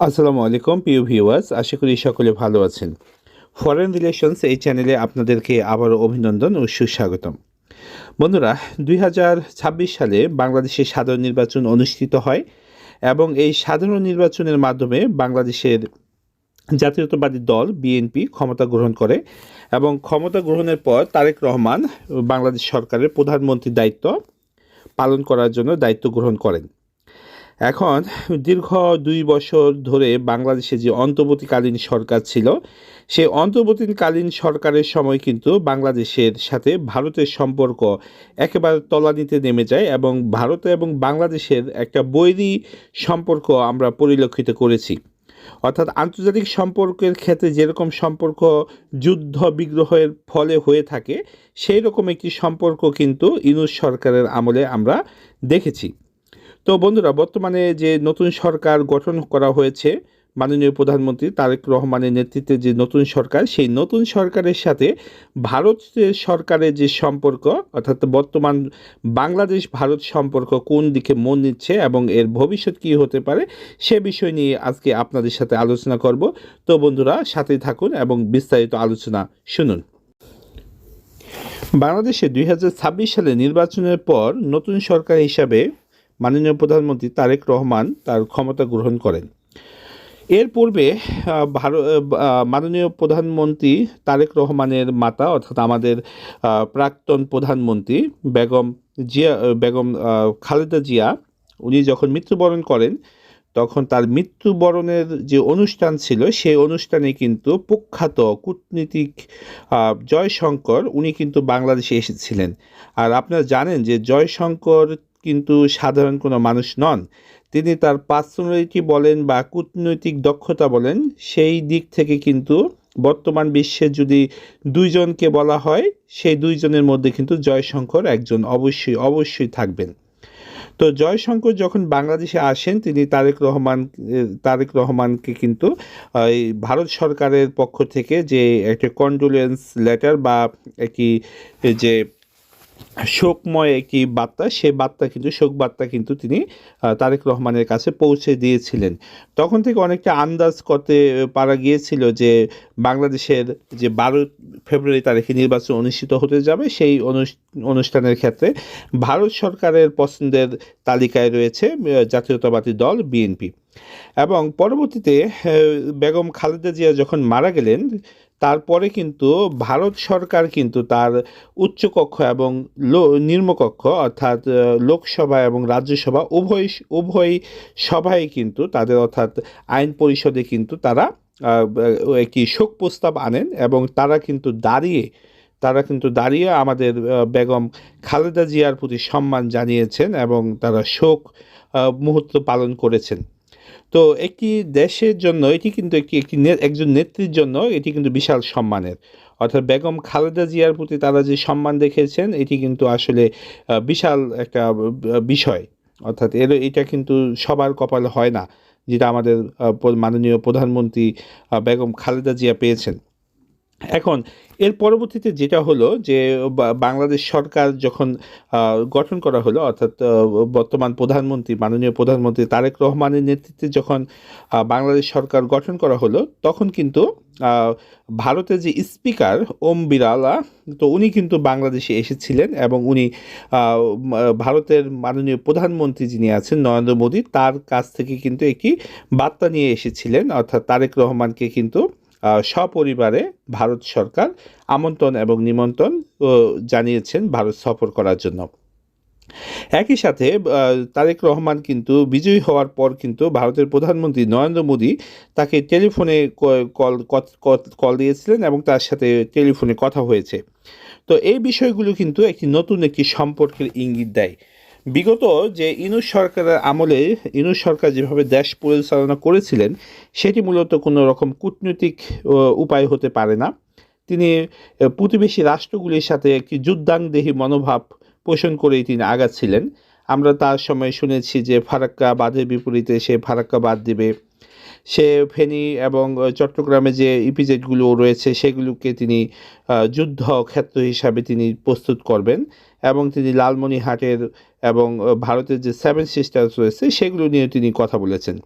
আসসালামু আলাইকুম প্রিয় ভিউয়ার্স, আশা করি সকলে ভালো আছেন। ফরেন রিলেশনস এই চ্যানেলে আপনাদেরকে আবারও অভিনন্দন ও সুস্বাগতম। বন্ধুরা, 2026 সালে বাংলাদেশে সাধারণ নির্বাচন অনুষ্ঠিত হয় এবং এই সাধারণ নির্বাচনের মাধ্যমে বাংলাদেশের জাতীয়তাবাদী দল বিএনপি ক্ষমতা গ্রহণ করে এবং ক্ষমতা গ্রহণের পর তারেক রহমান বাংলাদেশ সরকারের প্রধানমন্ত্রীর দায়িত্ব পালন করার জন্য দায়িত্ব গ্রহণ করেন। এখন দীর্ঘ 2 বছর ধরে বাংলাদেশে যে অন্তর্বর্তীকালীন সরকার ছিল, সেই অন্তর্বর্তীকালীন সরকারের সময় কিন্তু বাংলাদেশের সাথে ভারতের সম্পর্ক একেবারে তলানিতে নেমে যায় এবং ভারত এবং বাংলাদেশের একটা বৈরী সম্পর্ক আমরা পরিলক্ষিত করেছি। অর্থাৎ আন্তর্জাতিক সম্পর্কের ক্ষেত্রে যেরকম সম্পর্ক যুদ্ধ বিগ্রহের ফলে হয়ে থাকে, সেই রকম একটি সম্পর্ক কিন্তু ইউনূস সরকারের আমলে আমরা দেখেছি। তো বন্ধুরা, বর্তমানে যে নতুন সরকার গঠন করা হয়েছে, মাননীয় প্রধানমন্ত্রী তারেক রহমানের নেতৃত্বে যে নতুন সরকার, সেই নতুন সরকারের সাথে ভারতের সরকারের যে সম্পর্ক, অর্থাৎ বর্তমান বাংলাদেশ ভারত সম্পর্ক কোন দিকে মন নিচ্ছে এবং এর ভবিষ্যৎ কী হতে পারে, সে বিষয় নিয়ে আজকে আপনাদের সাথে আলোচনা করব। তো বন্ধুরা, সাথেই থাকুন এবং বিস্তারিত আলোচনা শুনুন। বাংলাদেশে 2026 সালে নির্বাচনের পর নতুন সরকার হিসাবে মাননীয় প্রধানমন্ত্রী তারেক রহমান তার ক্ষমতা গ্রহণ করেন। এর পূর্বে মাননীয় প্রধানমন্ত্রী তারেক রহমানের মাতা, অর্থাৎ আমাদের প্রাক্তন প্রধানমন্ত্রী বেগম খালেদা জিয়া, উনি যখন মৃত্যুবরণ করেন, তখন তার মৃত্যুবরণের যে অনুষ্ঠান ছিল, সেই অনুষ্ঠানে কিন্তু প্রখ্যাত কূটনীতিক জয়শঙ্কর, উনি কিন্তু বাংলাদেশে এসেছিলেন। আর আপনারা জানেন যে জয়শঙ্কর কিন্তু সাধারণ কোনো মানুষ নন। তিনি তার পার্সোনালিটি বলেন বা কূটনৈতিক দক্ষতা বলেন, সেই দিক থেকে কিন্তু বর্তমান বিশ্বে যদি দুইজনকে বলা হয়, সেই দুইজনের মধ্যে কিন্তু জয়শঙ্কর একজন অবশ্যই থাকবেন। তো জয়শঙ্কর যখন বাংলাদেশে আসেন, তিনি তারেক রহমানকে কিন্তু এই ভারত সরকারের পক্ষ থেকে যে একটা কন্ডোলেন্স লেটার বা একটি যে শোকময় একটি বার্তা, সে বার্তা কিন্তু শোক বার্তা কিন্তু তিনি তারেক রহমানের কাছে পৌঁছে দিয়েছিলেন। তখন থেকে অনেকটা আন্দাজ করতে পারা গিয়েছিল যে বাংলাদেশের যে 12 ফেব্রুয়ারি তারিখে নির্বাচন অনুষ্ঠিত হতে যাবে, সেই অনুষ্ঠানের ক্ষেত্রে ভারত সরকারের পছন্দের তালিকায় রয়েছে জাতীয়তাবাদী দল বিএনপি। এবং পরবর্তীতে বেগম খালেদা জিয়া যখন মারা গেলেন, তারপরে কিন্তু ভারত সরকার কিন্তু তার উচ্চকক্ষ এবং নিম্নকক্ষ, অর্থাৎ লোকসভা এবং রাজ্যসভা উভয় সভায় কিন্তু তাদের, অর্থাৎ আইন পরিষদে কিন্তু তারা একটি শোক প্রস্তাব আনেন এবং তারা কিন্তু দাঁড়িয়ে আমাদের বেগম খালেদা জিয়ার প্রতি সম্মান জানিয়েছেন এবং তারা শোক মুহূর্ত পালন করেছেন। তো একটি দেশের জন্য এটি কিন্তু একজন নেত্রীর জন্য এটি কিন্তু বিশাল সম্মানের। অর্থাৎ বেগম খালেদা জিয়ার প্রতি তারা যে সম্মান দেখিয়েছেন, এটি কিন্তু আসলে বিশাল একটা বিষয়। অর্থাৎ এটা কিন্তু সবার কপালে হয় না, যেটা আমাদের মাননীয় প্রধানমন্ত্রী বেগম খালেদা জিয়া পেয়েছেন। এখন এর পরবর্তীতে যেটা হলো যে বাংলাদেশ সরকার যখন গঠন করা হলো, অর্থাৎ বর্তমান প্রধানমন্ত্রী মাননীয় প্রধানমন্ত্রী তারেক রহমানের নেতৃত্বে যখন বাংলাদেশ সরকার গঠন করা হলো, তখন কিন্তু ভারতের যে স্পিকার ওম বিড়লা, তো উনি কিন্তু বাংলাদেশে এসেছিলেন এবং উনি ভারতের মাননীয় প্রধানমন্ত্রী যিনি আছেন নরেন্দ্র মোদী, তার কাছ থেকে কিন্তু একটি বার্তা নিয়ে এসেছিলেন। অর্থাৎ তারেক রহমানকে কিন্তু সপরিবারে ভারত সরকার আমন্ত্রণ এবং নিমন্ত্রণ জানিয়েছেন ভারত সফর করার জন্য। একই সাথে তারেক রহমান কিন্তু বিজয়ী হওয়ার পর কিন্তু ভারতের প্রধানমন্ত্রী নরেন্দ্র মোদী তাকে টেলিফোনে কল দিয়েছিলেন এবং তার সাথে টেলিফোনে কথা হয়েছে। তো এই বিষয়গুলো কিন্তু নতুন একটি সম্পর্কের ইঙ্গিত দেয়। বিগত যে ইউনূস সরকারের আমলে ইউনূস সরকার যেভাবে দেশ পরিচালনা করেছিলেন, সেটি মূলত কোনো রকম কূটনৈতিক উপায় হতে পারে না। তিনি প্রতিবেশী রাষ্ট্রগুলির সাথে একটি যুদ্ধাংদেহী মনোভাব পোষণ করেই তিনি আগাচ্ছিলেন। আমরা তার সময় শুনেছি যে ফারাক্কা বাঁধের বিপরীতে সে ফারাক্কা বাঁধ দিবে, সে ফেনী এবং চট্টগ্রামে যে ইপিজেডগুলো রয়েছে সেগুলোকে তিনি যুদ্ধ ক্ষেত্র হিসাবে তিনি প্রস্তুত করবেন। এবং তিনি লালমনিরহাটের এবং ভারতের যে সেভেন সিস্টার্স রয়েছে সেগুলো নিয়ে তিনি কথা বলেছেন।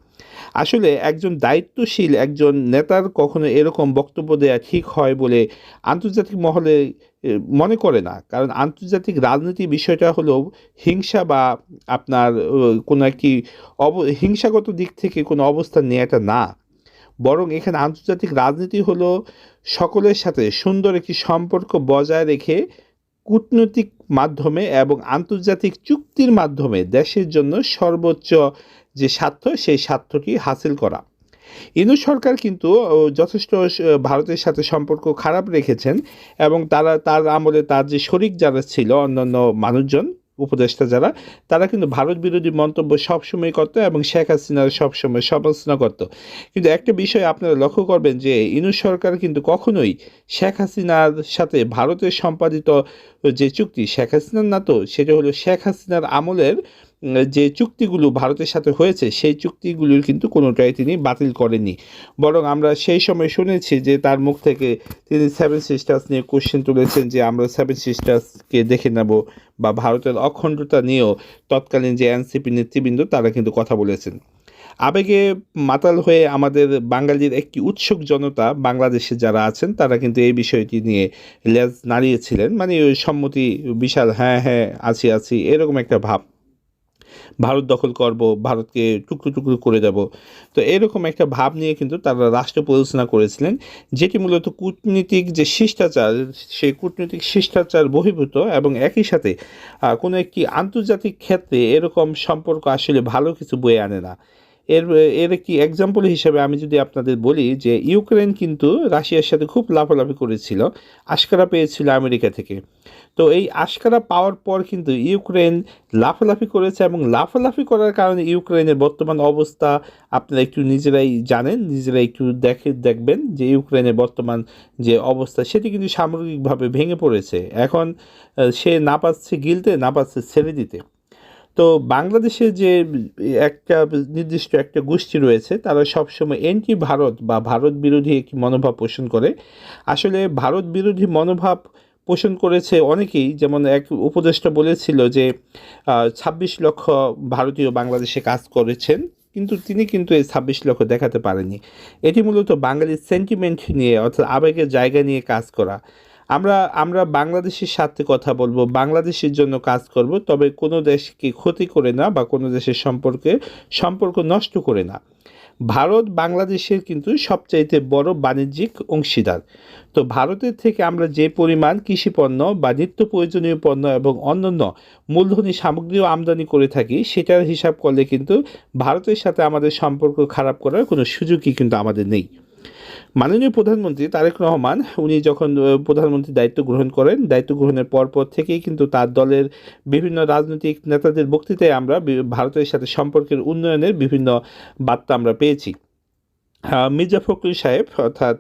আসলে একজন দায়িত্বশীল একজন নেতার কখনো এরকম বক্তব্য দেওয়া ঠিক হয় বলে আন্তর্জাতিক মহলে মনে করে না। কারণ আন্তর্জাতিক রাজনীতি বিষয়টা হলো হিংসা বা আপনার কোনো একটি হিংসাগত দিক থেকে কোনো অবস্থান নেওয়াটা না, বরং এখানে আন্তর্জাতিক রাজনীতি হলো সকলের সাথে সুন্দর একটি সম্পর্ক বজায় রেখে কূটনৈতিক মাধ্যমে এবং আন্তর্জাতিক চুক্তির মাধ্যমে দেশের জন্য সর্বোচ্চ যে স্বার্থ সেই স্বার্থটি হাসিল করা। ইউনূস সরকার কিন্তু যথেষ্ট ভারতের সাথে সম্পর্ক খারাপ রেখেছেন এবং তার আমলে তার যে শরিক যারা ছিল অন্যান্য মানুষজন উপদেষ্টা যারা, তারা কিন্তু ভারত বিরোধী মন্তব্য সবসময় করতো এবং শেখ হাসিনার সবসময় সমালোচনা করতো। কিন্তু একটা বিষয় আপনারা লক্ষ্য করবেন যে ইউনূস সরকার কিন্তু কখনোই শেখ হাসিনার সাথে ভারতের সম্পাদিত যে চুক্তি, শেখ হাসিনার না তো, সেটা হলো শেখ হাসিনার আমলের যে চুক্তিগুলো ভারতের সাথে হয়েছে সেই চুক্তিগুলোর কিন্তু কোনোটাই তিনি বাতিল করেননি। বরং আমরা সেই সময় শুনেছি যে তার মুখ থেকে তিনি সেভেন সিস্টার্স নিয়ে কোশ্চেন তুলেছেন যে আমরা সেভেন সিস্টার্সকে দেখে নেব, বা ভারতের অখণ্ডতা নিয়েও তৎকালীন যে এনসিপি নেতৃবৃন্দ তারা কিন্তু কথা বলেছেন। আবেগে মাতাল হয়ে আমাদের বাঙালির একটি উৎসুক জনতা বাংলাদেশে যারা আছেন তারা কিন্তু এই বিষয়টি নিয়ে লেজ নাড়িয়েছিলেন, মানে ওই সম্মতি বিশাল, হ্যাঁ হ্যাঁ আছি আছি এরকম একটা ভাব, ভারত দখল করব, ভারতকে টুকরো টুকরো করে দেব। তো এরকম একটা ভাব নিয়ে কিন্তু তারা রাষ্ট্র পরিচালনা করেছিলেন, যেটি মূলত কূটনীতিক যে শিষ্টাচার সেই কূটনৈতিক শিষ্টাচার বহির্ভূত, এবং একই সাথে কোনো একটি আন্তর্জাতিক ক্ষেত্রে এরকম সম্পর্ক আসলে ভালো কিছু বয়ে আনে না। এর এর একটি এক্সাম্পল হিসেবে আমি যদি আপনাদের বলি যে ইউক্রেন কিন্তু রাশিয়ার সাথে খুব লাফালাফি করেছিল, আশকারা পেয়েছিল আমেরিকা থেকে। তো এই আশকারা পাওয়ার পর কিন্তু ইউক্রেন লাফালাফি করেছে, এবং লাফালাফি করার কারণে ইউক্রেনের বর্তমান অবস্থা আপনারা একটু নিজেরাই জানেন, নিজেরাই একটু দেখবেন যে ইউক্রেনের বর্তমান যে অবস্থা সেটি কিন্তু সামগ্রিকভাবে ভেঙে পড়েছে। এখন সে না পাচ্ছে গিলতে, না পাচ্ছে ছেড়ে দিতে। তো বাংলাদেশে যে একটা নির্দিষ্ট একটা গোষ্ঠী রয়েছে তারা সবসময় অ্যান্টি ভারত বা ভারত বিরোধী একটি মনোভাব পোষণ করে। আসলে ভারত বিরোধী মনোভাব পোষণ করেছে অনেকেই, যেমন এক উপদেষ্টা বলেছিল যে ২৬ লক্ষ ভারতীয় বাংলাদেশে কাজ করেছেন, কিন্তু তিনি কিন্তু এই ২৬ লক্ষ দেখাতে পারেনি। এটি মূলত বাঙালির সেন্টিমেন্ট নিয়ে, অর্থাৎ আবেগের জায়গা নিয়ে কাজ করা। আমরা বাংলাদেশের স্বার্থে কথা বলবো, বাংলাদেশের জন্য কাজ করব, তবে কোনো দেশকে ক্ষতি করে না বা কোনো দেশের সম্পর্ক নষ্ট করে না। ভারত বাংলাদেশের কিন্তু সবচাইতে বড় বাণিজ্যিক অংশীদার। তো ভারতের থেকে আমরা যে পরিমাণ কৃষিপণ্য বা নিত্য প্রয়োজনীয় পণ্য এবং অন্যান্য মূলধনী সামগ্রীও আমদানি করে থাকি, সেটার হিসাব করলে কিন্তু ভারতের সাথে আমাদের সম্পর্ক খারাপ করার কোনো সুযোগই কিন্তু আমাদের নেই। মাননীয় প্রধানমন্ত্রী তারেক রহমান উনি যখন প্রধানমন্ত্রীর দায়িত্ব গ্রহণ করেন, দায়িত্ব গ্রহণের পর থেকেই কিন্তু তার দলের বিভিন্ন রাজনৈতিক নেতাদের বক্তৃতায় আমরা ভারতের সাথে সম্পর্কের উন্নয়নের বিভিন্ন বার্তা আমরা পেয়েছি। মির্জা ফখরুল সাহেব অর্থাৎ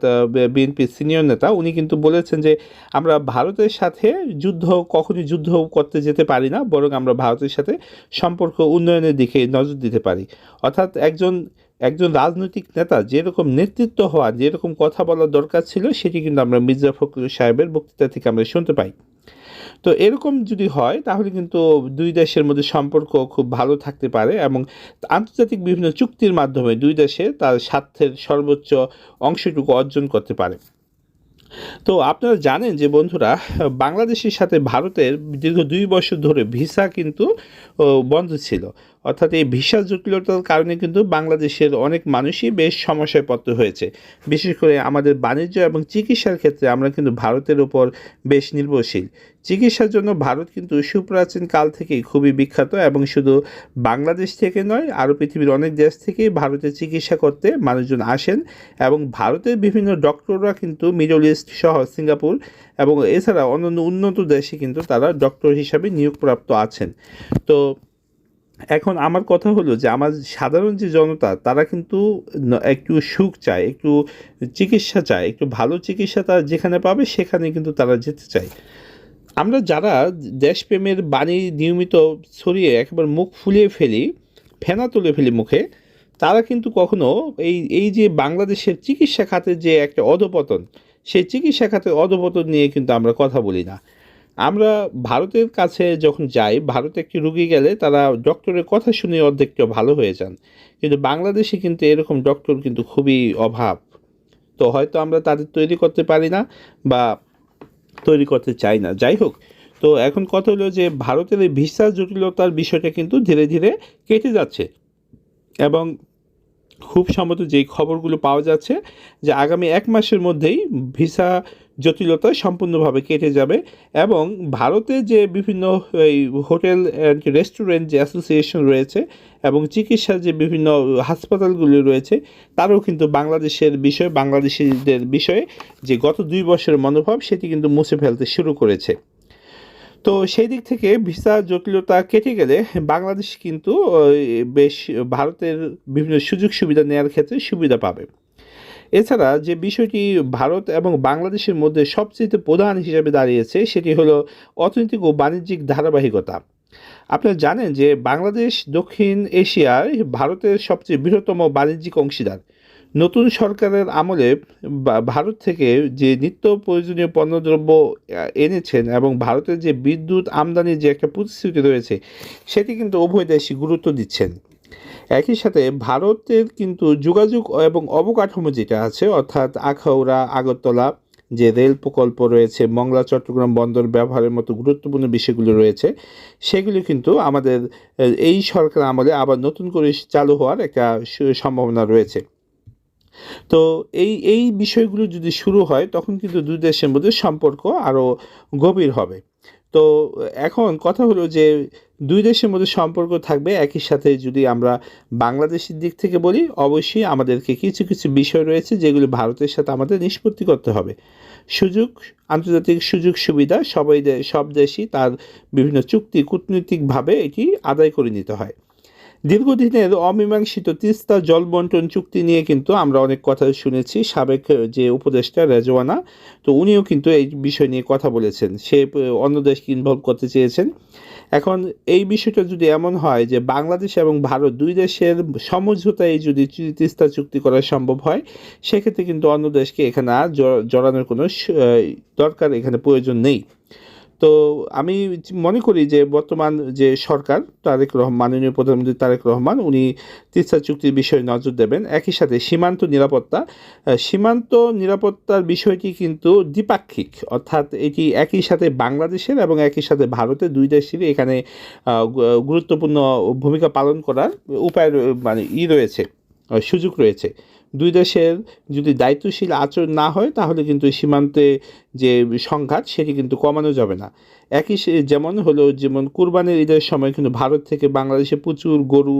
বিএনপির সিনিয়র নেতা, উনি কিন্তু বলেছেন যে আমরা ভারতের সাথে কখনই যুদ্ধ করতে যেতে পারি না, বরং আমরা ভারতের সাথে সম্পর্ক উন্নয়নের দিকে নজর দিতে পারি। অর্থাৎ একজন রাজনৈতিক নেতা যেরকম নেতৃত্ব হওয়া, যেরকম কথা বলার দরকার ছিল, সেটি কিন্তু আমরা মির্জা ফখরুল সাহেবের বক্তৃতা থেকে আমরা শুনতে পাই। তো এরকম যদি হয় তাহলে কিন্তু দুই দেশের মধ্যে সম্পর্ক খুব ভালো থাকতে পারে, এবং আন্তর্জাতিক বিভিন্ন চুক্তির মাধ্যমে দুই দেশে তার স্বার্থের সর্বোচ্চ অংশটুকু অর্জন করতে পারে। তো আপনারা জানেন যে বন্ধুরা, বাংলাদেশের সাথে ভারতের দীর্ঘ ২ বছর ধরে ভিসা কিন্তু বন্ধ ছিল। অর্থাৎ এই ভিসা জটিলতার কারণে কিন্তু বাংলাদেশের অনেক মানুষই বেশ সমস্যায় পড়তে হয়েছে। বিশেষ করে আমাদের বাণিজ্য এবং চিকিৎসার ক্ষেত্রে আমরা কিন্তু ভারতের উপর বেশ নির্ভরশীল। চিকিৎসার জন্য ভারত কিন্তু সুপ্রাচীন কাল থেকেই খুবই বিখ্যাত, এবং শুধু বাংলাদেশ থেকে নয়, আরও পৃথিবীর অনেক দেশ থেকেই ভারতে চিকিৎসা করতে মানুষজন আসেন, এবং ভারতের বিভিন্ন ডক্টররা কিন্তু মিডল ইস্ট সহ সিঙ্গাপুর এবং এছাড়া অন্যান্য উন্নত দেশে কিন্তু তারা ডক্টর হিসাবে নিয়োগপ্রাপ্ত আছেন। তো এখন আমার কথা হলো যে আমার সাধারণ যে জনতা তারা কিন্তু একটু সুখ চায়, একটু চিকিৎসা চায়, একটু ভালো চিকিৎসা তারা যেখানে পাবে সেখানে কিন্তু তারা যেতে চায়। আমরা যারা দেশপ্রেমের বাণী নিয়মিত ছড়িয়ে একেবারে মুখ ফুলিয়ে ফেলি, ফেনা তুলে ফেলি মুখে, তারা কিন্তু কখনো এই যে বাংলাদেশের চিকিৎসা খাতের যে একটা অধপতন, সেই চিকিৎসা খাতের অধপতন নিয়ে কিন্তু আমরা কথা বলি না। আমরা ভারতের কাছে যখন যাই, ভারতে একটি রুগী গেলে তারা ডক্টরের কথা শুনে অর্ধেকটা ভালো হয়ে যান, কিন্তু বাংলাদেশে কিন্তু এরকম ডক্টর কিন্তু খুবই অভাব। তো হয়তো আমরা তাদের তৈরি করতে পারি না বা তৈরি করতে চাই না, যাই হোক। তো এখন কথা হলো যে ভারতের এই ভিসা জটিলতার বিষয়টা কিন্তু ধীরে ধীরে কেটে যাচ্ছে, এবং খুব সম্ভবত যেই খবরগুলো পাওয়া যাচ্ছে যে আগামী 1 মাসের মধ্যেই ভিসা জটিলতা সম্পূর্ণভাবে কেটে যাবে, এবং ভারতে যে বিভিন্ন এই হোটেল অ্যান্ড রেস্টুরেন্ট যে অ্যাসোসিয়েশন রয়েছে এবং চিকিৎসার যে বিভিন্ন হাসপাতালগুলি রয়েছে, তারাও কিন্তু বাংলাদেশিদের বিষয়ে যে গত 2 বছরের মনোভাব সেটি কিন্তু মুছে ফেলতে শুরু করেছে। তো সেই দিক থেকে ভিসা জটিলতা কেটে গেলে বাংলাদেশ কিন্তু বেশ ভারতের বিভিন্ন সুযোগ সুবিধা নেওয়ার ক্ষেত্রে সুবিধা পাবে। এছাড়া যে বিষয়টি ভারত এবং বাংলাদেশের মধ্যে সবচেয়ে প্রধান হিসেবে দাঁড়িয়েছে সেটি হলো অর্থনৈতিক ও বাণিজ্যিক ধারাবাহিকতা। আপনারা জানেন যে বাংলাদেশ দক্ষিণ এশিয়ায় ভারতের সবচেয়ে বৃহত্তম বাণিজ্যিক অংশীদার। নতুন সরকারের আমলে ভারত থেকে যে নিত্য প্রয়োজনীয় পণ্যদ্রব্য এনেছেন এবং ভারতের যে বিদ্যুৎ আমদানির যে একটা প্রতিশ্রুতি রয়েছে, সেটি কিন্তু উভয় দেশই গুরুত্ব দিচ্ছেন। একই সাথে ভারতের কিন্তু যোগাযোগ এবং অবকাঠামো যেটা আছে, অর্থাৎ আখাউড়া আগরতলা যে রেল প্রকল্প রয়েছে, মংলা চট্টগ্রাম বন্দর ব্যবহারের মতো গুরুত্বপূর্ণ বিষয়গুলো রয়েছে, সেগুলি কিন্তু আমাদের এই সরকার আমলে আবার নতুন করে চালু হওয়ার একটা সম্ভাবনা রয়েছে। তো এই বিষয়গুলো যদি শুরু হয় তখন কিন্তু দুই দেশের মধ্যে সম্পর্ক আরও গভীর হবে। তো এখন কথা হলো যে দুই দেশের মধ্যে সম্পর্ক থাকবে, একই সাথে যদি আমরা বাংলাদেশের দিক থেকে বলি, অবশ্যই আমাদেরকে কিছু কিছু বিষয় রয়েছে যেগুলো ভারতের সাথে আমাদের নিষ্পত্তি করতে হবে। সুযোগ, আন্তর্জাতিক সুযোগ সুবিধা সব দেশই তার বিভিন্ন চুক্তি কূটনৈতিকভাবে এটি আদায় করে নিতে হয়। দীর্ঘদিনের অমীমাংসিত তিস্তা জল বন্টন চুক্তি নিয়ে কিন্তু আমরা অনেক কথা শুনেছি। সাবেক যে উপদেষ্টা রেজওয়ানা, তো উনিও কিন্তু এই বিষয় নিয়ে কথা বলেছেন, সে অন্য দেশকে ইনভলভ করতে চেয়েছেন। এখন এই বিষয়টা যদি এমন হয় যে বাংলাদেশ এবং ভারত দুই দেশের সমঝোতায় যদি তিস্তা চুক্তি করা সম্ভব হয়, সেক্ষেত্রে কিন্তু অন্য দেশকে এখানে আর জড়ানোর কোনো দরকার, এখানে প্রয়োজন নেই। তো আমি মনে করি যে বর্তমান যে সরকার মাননীয় প্রধানমন্ত্রী তারেক রহমান, উনি তিস্তা চুক্তির বিষয়ে নজর দেবেন। একই সাথে সীমান্ত নিরাপত্তার বিষয়টি কিন্তু দ্বিপাক্ষিক, অর্থাৎ এটি একই সাথে বাংলাদেশের এবং একই সাথে ভারতের দুই দেশেরই এখানে গুরুত্বপূর্ণ ভূমিকা পালন করার উপায় রয়েছে, সুযোগ রয়েছে। দুই দেশের যদি দায়িত্বশীল আচরণ না হয় তাহলে কিন্তু সীমান্তে যে সংঘাত সেটি কিন্তু কমানো যাবে না। যেমন কুরবানির ঈদের সময় কিন্তু ভারত থেকে বাংলাদেশে প্রচুর গরু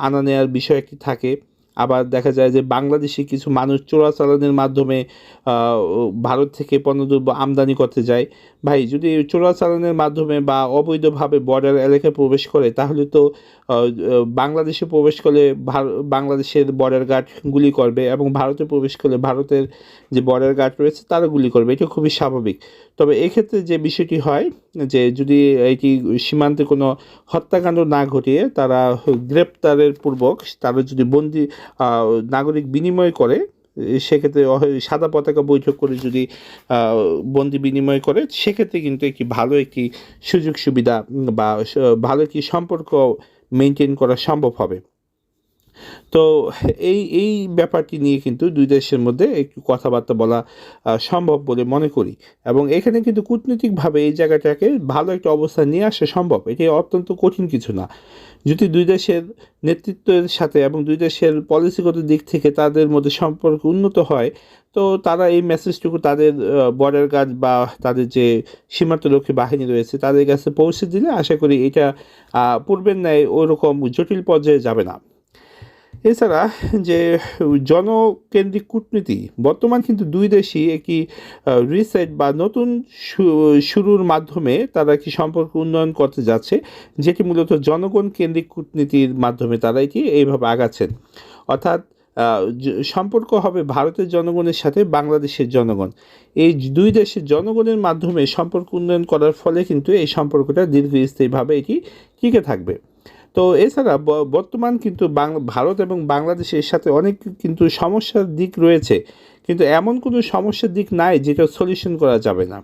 আনা নেওয়ার বিষয় একটি থাকে। আবার দেখা যায় যে বাংলাদেশি কিছু মানুষ চোরাচালানের মাধ্যমে ভারত থেকে পণ্যদ্রব্য আমদানি করতে যায়। ভাই, যদি চোরাচালানের মাধ্যমে বা অবৈধভাবে বর্ডার এলাকায় প্রবেশ করে তাহলে তো বাংলাদেশে প্রবেশ করলে বাংলাদেশের বর্ডার গার্ড গুলি করবে, এবং ভারতে প্রবেশ করলে ভারতের যে বর্ডার গার্ড রয়েছে তারা গুলি করবে, এটা খুবই স্বাভাবিক। তবে এক্ষেত্রে যে বিষয়টি হয় যে যদি এটি সীমান্তে কোনো হত্যাকাণ্ড না ঘটিয়ে তারা গ্রেপ্তারের পূর্বক তারা যদি নাগরিক বিনিময় করে, সেক্ষেত্রে সাদা পতাকা বৈঠক করে যদি বন্দি বিনিময় করে, সেক্ষেত্রে কিন্তু একটি সুযোগ সুবিধা বা ভালো একটি সম্পর্ক মেনটেন করা সম্ভব হবে। তো এই ব্যাপারটি নিয়ে কিন্তু দুই দেশের মধ্যে একটু কথাবার্তা বলা সম্ভব বলে মনে করি, এবং এখানে কিন্তু কূটনৈতিকভাবে এই জায়গাটাকে ভালো একটা অবস্থান নিয়ে আসা সম্ভব। এটি অত্যন্ত কঠিন কিছু না। যদি দুই দেশের নেতৃত্বের সাথে এবং দুই দেশের পলিসিগত দিক থেকে তাদের মধ্যে সম্পর্ক উন্নত হয়, তো তারা এই মেসেজটুকু তাদের বর্ডার গার্ড বা তাদের যে সীমান্তরক্ষী বাহিনী রয়েছে তাদের কাছে পৌঁছে দিলে আশা করি এটা পূর্বের ন্যায় ওইরকম জটিল পর্যায়ে যাবে না। এছাড়া যে জনকেন্দ্রিক কূটনীতি, বর্তমান কিন্তু দুই দেশই একটি রিসেট বা নতুন শুরুর মাধ্যমে তারা একটি সম্পর্ক উন্নয়ন করতে যাচ্ছে, যেটি মূলত জনগণ কেন্দ্রিক কূটনীতির মাধ্যমে তারা এইভাবে আগাচ্ছেন। অর্থাৎ সম্পর্ক হবে ভারতের জনগণের সাথে বাংলাদেশের জনগণ, এই দুই দেশের জনগণের মাধ্যমে সম্পর্ক উন্নয়ন করার ফলে কিন্তু এই সম্পর্কটা দীর্ঘস্থায়ীভাবে এটি টিকে থাকবে। তো এছাড়া বর্তমান কিন্তু ভারত এবং বাংলাদেশের সাথে অনেক কিন্তু সমস্যার দিক রয়েছে, কিন্তু এমন কোনো সমস্যার দিক নাই যেটা সলিউশন করা যাবে না।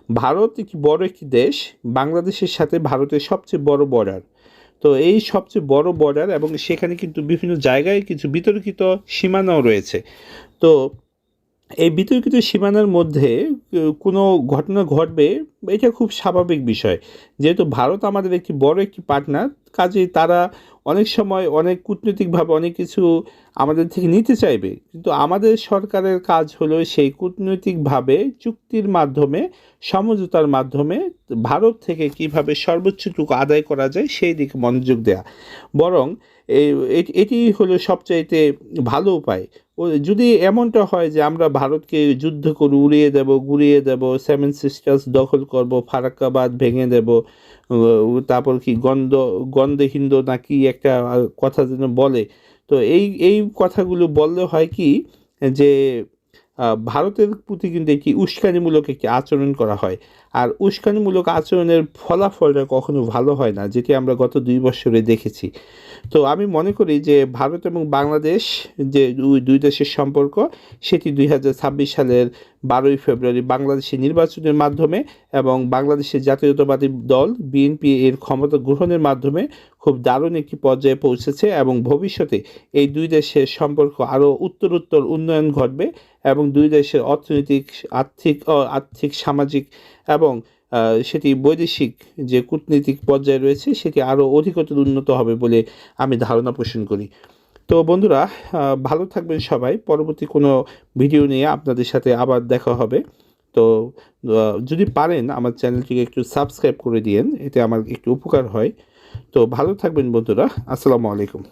ভারত একটি বড় একটি দেশ, বাংলাদেশের সাথে ভারতের সবচেয়ে বড় বর্ডার। তো এই সবচেয়ে বড় বর্ডার এবং সেখানে কিন্তু বিভিন্ন জায়গায় কিছু বিতর্কিত সীমানাও রয়েছে। তো এই বিতর্কিত সীমানার মধ্যে কোনো ঘটনা ঘটবে, এটা খুব স্বাভাবিক বিষয়। যেহেতু ভারত আমাদের একটি বড় একটি পার্টনার, কাজেই তারা অনেক সময় অনেক কূটনৈতিকভাবে অনেক কিছু আমাদের থেকে নিতে চাইবে, কিন্তু আমাদের সরকারের কাজ হলো সেই কূটনৈতিকভাবে চুক্তির মাধ্যমে, সমঝোতার মাধ্যমে ভারত থেকে কিভাবে সর্বোচ্চটুকু আদায় করা যায় সেই দিকে মনোযোগ দেয়া। বরং এটি হলো সবচাইতে ভালো উপায়। যদি এমনটা হয় যে আমরা ভারতকে যুদ্ধ করে উড়িয়ে দেব, গুড়িয়ে দেব, সেভেন সিস্টার্স দখল করব, ফারাক্কাবাদ ভেঙে দেব, তারপর কি গন্ধে হিন্দ নাকি একটা কথা যেন বলে। তো এই কথাগুলো বললে হয় কি যে ভারতের প্রতি কিন্তু একটি উস্কানিমূলক একটি আচরণ করা হয়। আর উস্কানিমূলক আচরণের ফলাফলটা কখনো ভালো হয় না, যেটি আমরা গত 2 বছরে দেখেছি। তো আমি মনে করি যে ভারত এবং বাংলাদেশ যে দুই দেশের সম্পর্ক, সেটি 2026 সালের 12ই ফেব্রুয়ারি বাংলাদেশের নির্বাচনের মাধ্যমে এবং বাংলাদেশের জাতীয়তাবাদী দল বিএনপি এর ক্ষমতা গ্রহণের মাধ্যমে খুব দারুণ একটি পর্যায়ে পৌঁছেছে এবং ভবিষ্যতে এই দুই দেশের সম্পর্ক আরও উত্তরোত্তর উন্নয়ন ঘটবে এবং দুই দেশের অর্থনৈতিক, আর্থিক, সামাজিক এবং সেটি বৈদেশিক যে কূটনীতিক পর্যায়ে রয়েছে সেটি আরও অধিকতর উন্নত হবে বলে আমি ধারণা পোষণ করি। তো বন্ধুরা, ভালো থাকবেন সবাই। পরবর্তী কোনো ভিডিও নিয়ে আপনাদের সাথে আবার দেখা হবে। তো যদি পারেন আমার চ্যানেলটিকে একটু সাবস্ক্রাইব করে দিয়েন, এতে আমার একটু উপকার হয়। তো ভালো থাকবেন বন্ধুরা, আসসালামু আলাইকুম।